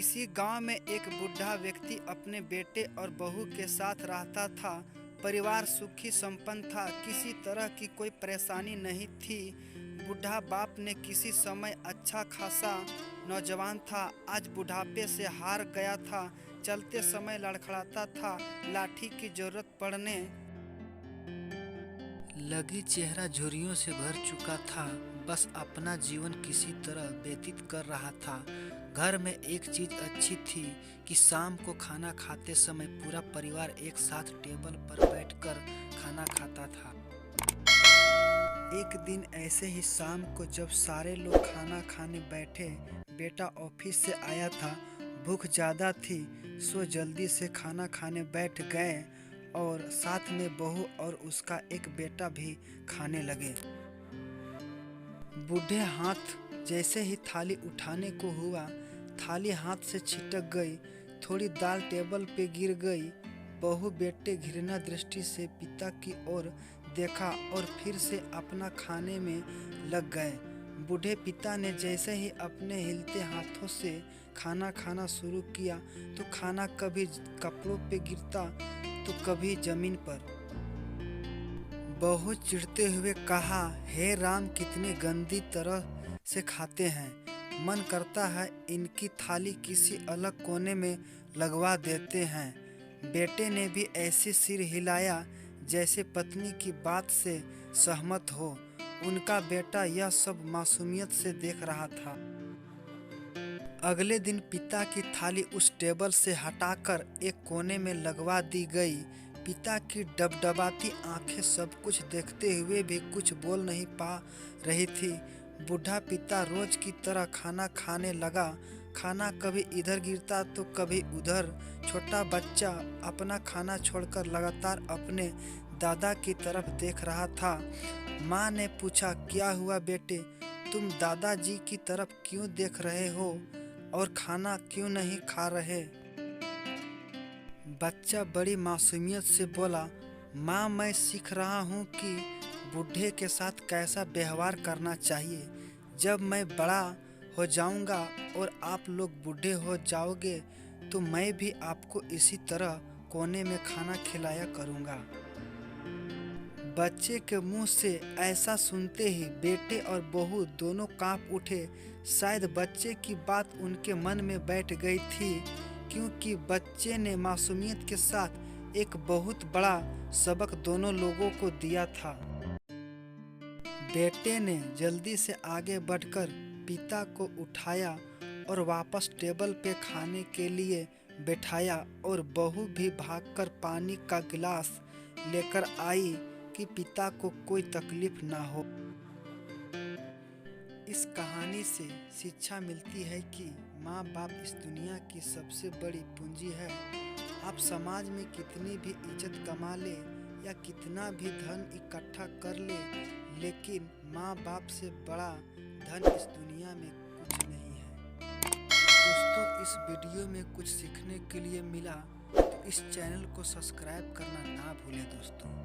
किसी गांव में एक बूढ़ा व्यक्ति अपने बेटे और बहू के साथ रहता था। परिवार सुखी संपन्न था, किसी तरह की कोई परेशानी नहीं थी। बूढ़ा बाप ने किसी समय अच्छा खासा नौजवान था, आज बुढ़ापे से हार गया था। चलते समय लड़खड़ाता था, लाठी की जरूरत पड़ने लगी, चेहरा झुर्रियों से भर चुका था। बस अपना जीवन किसी तरह व्यतीत कर रहा था। घर में एक चीज अच्छी थी कि शाम को खाना खाते समय पूरा परिवार एक साथ टेबल पर बैठकर खाना खाता था। एक दिन ऐसे ही शाम को जब सारे लोग खाना खाने बैठे, बेटा ऑफिस से आया था। भूख ज़्यादा थी, सो जल्दी से खाना खाने बैठ गए और साथ में बहू और उसका एक बेटा भी खाने लगे। बूढ़े हाथ जैसे ही थाली उठाने को हुआ, थाली हाथ से छिटक गई, थोड़ी दाल टेबल पे गिर गई। बहू बेटे घृणा दृष्टि से पिता की ओर देखा और फिर से अपना खाने में लग गए। बूढ़े पिता ने जैसे ही अपने हिलते हाथों से खाना खाना शुरू किया तो खाना कभी कपड़ों पे गिरता तो कभी जमीन पर। बहू चिढ़ते हुए कहा, हे राम, कितनी गंदी तरह से खाते हैं, मन करता है इनकी थाली किसी अलग कोने में लगवा देते हैं। बेटे ने भी ऐसे सिर हिलाया जैसे पत्नी की बात से सहमत हो। उनका बेटा यह सब मासूमियत से देख रहा था। अगले दिन पिता की थाली उस टेबल से हटाकर एक कोने में लगवा दी गई। पिता की डबडबाती आंखें सब कुछ देखते हुए भी कुछ बोल नहीं पा रही थी। बूढ़ा पिता रोज की तरह खाना खाने लगा। खाना कभी इधर गिरता तो कभी उधर। छोटा बच्चा अपना खाना छोड़कर लगातार अपने दादा की तरफ देख रहा था। माँ ने पूछा, क्या हुआ बेटे, तुम दादाजी की तरफ क्यों देख रहे हो और खाना क्यों नहीं खा रहे? बच्चा बड़ी मासूमियत से बोला, माँ, मैं सीख रहा हूँ कि बूढ़े के साथ कैसा व्यवहार करना चाहिए। जब मैं बड़ा हो जाऊँगा और आप लोग बूढ़े हो जाओगे तो मैं भी आपको इसी तरह कोने में खाना खिलाया करूँगा। बच्चे के मुंह से ऐसा सुनते ही बेटे और बहू दोनों कांप उठे। शायद बच्चे की बात उनके मन में बैठ गई थी, क्योंकि बच्चे ने मासूमियत के साथ एक बहुत बड़ा सबक दोनों लोगों को दिया था। बेटे ने जल्दी से आगे बढ़कर पिता को उठाया और वापस टेबल पे खाने के लिए बैठाया और बहू भी भागकर पानी का गिलास लेकर आई कि पिता को कोई तकलीफ ना हो। इस कहानी से शिक्षा मिलती है कि माँ बाप इस दुनिया की सबसे बड़ी पूंजी है। आप समाज में कितनी भी इज्जत कमा ले या कितना भी धन इकट्ठा कर ले, लेकिन माँ बाप से बड़ा धन इस दुनिया में कुछ नहीं है। दोस्तों, इस वीडियो में कुछ सीखने के लिए मिला तो इस चैनल को सब्सक्राइब करना ना भूलें दोस्तों।